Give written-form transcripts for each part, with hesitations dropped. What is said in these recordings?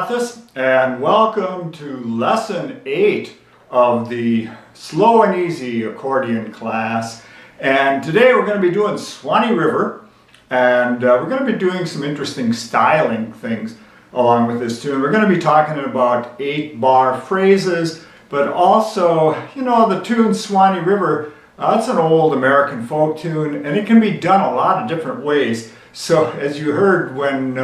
Mathis, and welcome to Lesson 8 of the Slow and Easy Accordion class. And today we're going to be doing Swanee River, and we're going to be doing some interesting styling things along with this tune. We're going to be talking about 8-bar phrases, but also, you know, the tune Swanee River, that's an old American folk tune, and it can be done a lot of different ways. So as you heard when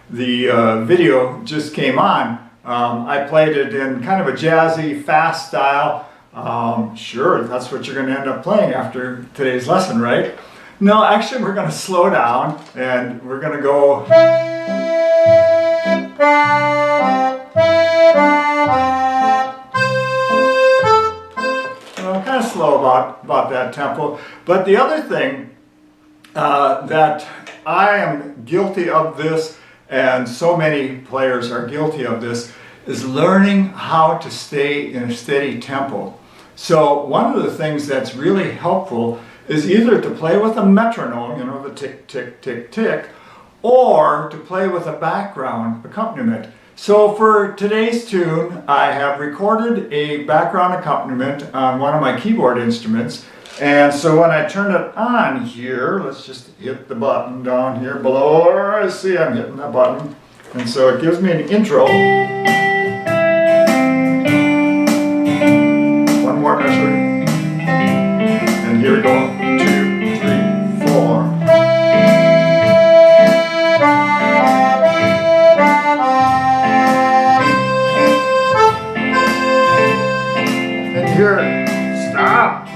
the video just came on, I played it in kind of a jazzy, fast style. Sure, that's what you're going to end up playing after today's lesson, right? No, actually we're going to slow down and we're going to go... kind of slow about that tempo. But the other thing that I am guilty of this, and so many players are guilty of this, is learning how to stay in a steady tempo. So one of the things that's really helpful is either to play with a metronome, you know, the tick, tick, tick, tick, or to play with a background accompaniment. So for today's tune, I have recorded a background accompaniment on one of my keyboard instruments. And so when I turn it on here, let's just hit the button down here below. See, I'm hitting that button. And so it gives me an intro. One more measure. And here we go. 2, 3, 4. And here, stop.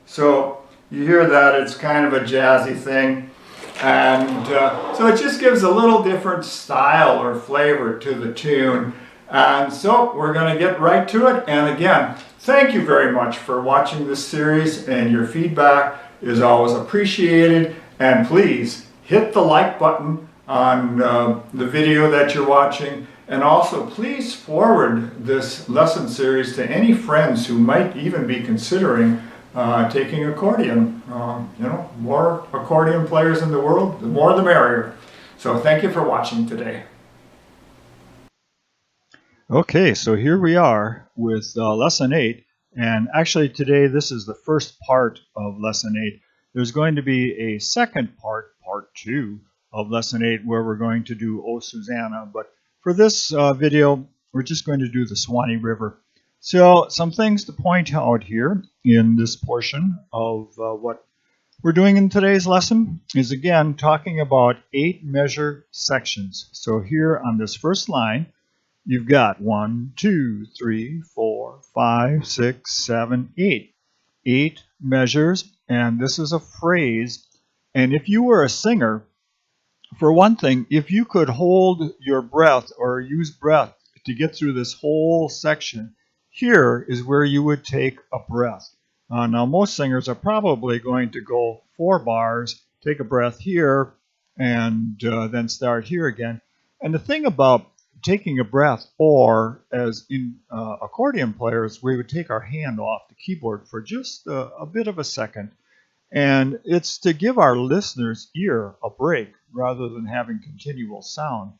So you hear that it's kind of a jazzy thing, and so it just gives a little different style or flavor to the tune. And so we're going to get right to it. And again, thank you very much for watching this series, and your feedback is always appreciated. And please hit the like button on the video that you're watching, and also please forward this lesson series to any friends who might even be considering taking accordion. You know, more accordion players in the world, the more the merrier. So thank you for watching today. Okay, so here we are with Lesson 8, and actually today this is the first part of Lesson 8. There's going to be a second part, Part 2 of Lesson 8, where we're going to do O Susanna, but for this video we're just going to do the Swanee River. So some things to point out here in this portion of what we're doing in today's lesson is, again, talking about 8 measure sections. So here on this first line, you've got 1, 2, 3, 4, 5, 6, 7, 8. 8 measures, and this is a phrase. And if you were a singer, for one thing, if you could hold your breath or use breath to get through this whole section, here is where you would take a breath. Now most singers are probably going to go 4 bars, take a breath here, and then start here again. And the thing about taking a breath, or as in accordion players, we would take our hand off the keyboard for just a bit of a second. And it's to give our listeners' ear a break rather than having continual sound.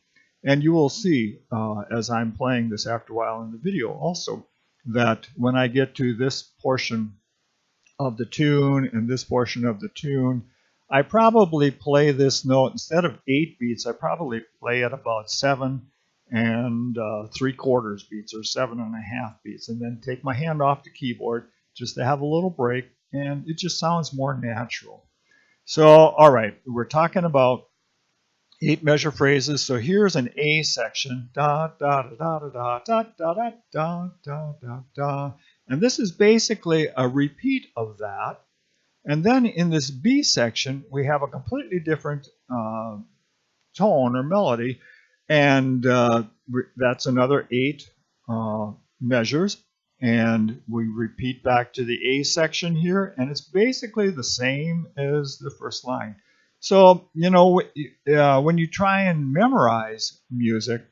And you will see as I'm playing this after a while in the video also, that when I get to this portion of the tune and this portion of the tune, I probably play this note, instead of 8 beats, I probably play at about 7 3/4 beats or 7.5 beats, and then take my hand off the keyboard just to have a little break, and it just sounds more natural. So, all right, we're talking about 8 measure phrases. So here's an A section, da da da da da da da da da da da da, and this is basically a repeat of that. And then in this B section, we have a completely different tone or melody, and that's another 8 measures. And we repeat back to the A section here, and it's basically the same as the first line. So, you know, when you try and memorize music,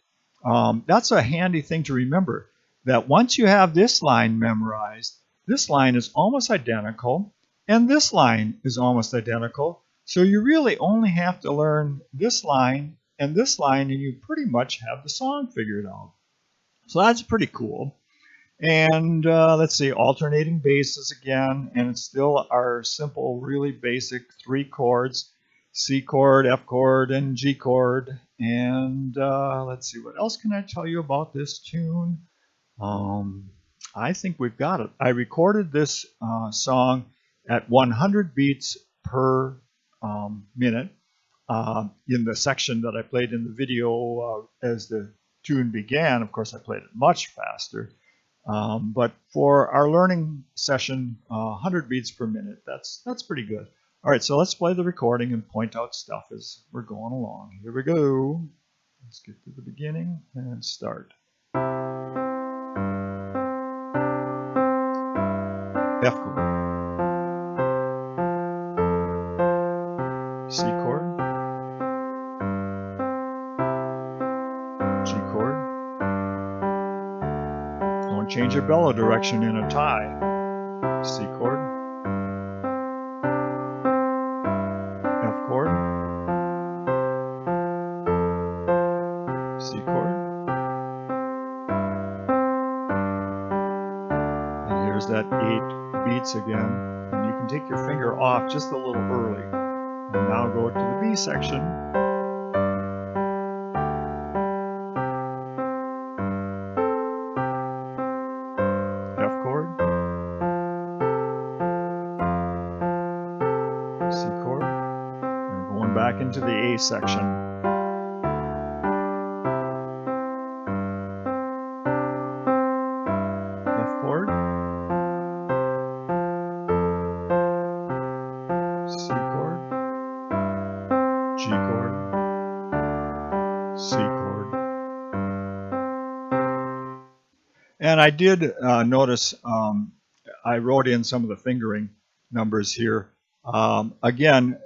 that's a handy thing to remember, that once you have this line memorized, this line is almost identical, and this line is almost identical. So you really only have to learn this line and this line, and you pretty much have the song figured out. So that's pretty cool. And let's see, alternating basses again, and it's still our simple, really basic 3 chords: C chord, F chord, and G chord. And let's see, what else can I tell you about this tune? I think we've got it. I recorded this song at 100 beats per minute in the section that I played in the video as the tune began. Of course, I played it much faster. But for our learning session, 100 beats per minute, that's pretty good. All right, so let's play the recording and point out stuff as we're going along. Here we go. Let's get to the beginning and start. F chord, C chord, G chord. Don't change your bellow direction in a tie. C chord, F chord, C chord, and here's that 8 beats again, and you can take your finger off just a little early. And now go to the B section. F chord, C chord, and we're going back into the A section. F chord, C chord, G chord, C chord. And I did notice I wrote in some of the fingering numbers here. Again,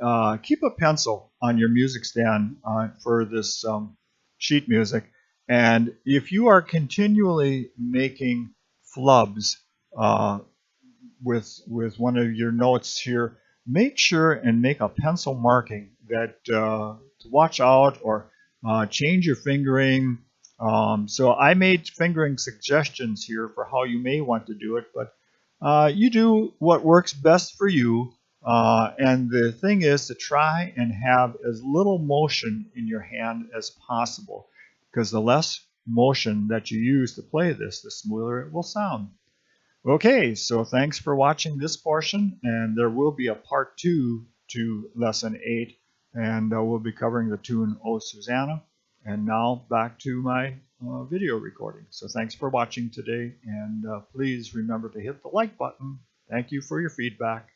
keep a pencil on your music stand for this sheet music. And if you are continually making flubs with one of your notes here, make sure and make a pencil marking that to watch out, or change your fingering. So I made fingering suggestions here for how you may want to do it, but you do what works best for you. And the thing is to try and have as little motion in your hand as possible, because the less motion that you use to play this, the smoother it will sound. Okay, so thanks for watching this portion, and there will be a part 2 to lesson 8, and we'll be covering the tune "Oh Susanna." And now back to my video recording. So thanks for watching today, and please remember to hit the like button. Thank you for your feedback.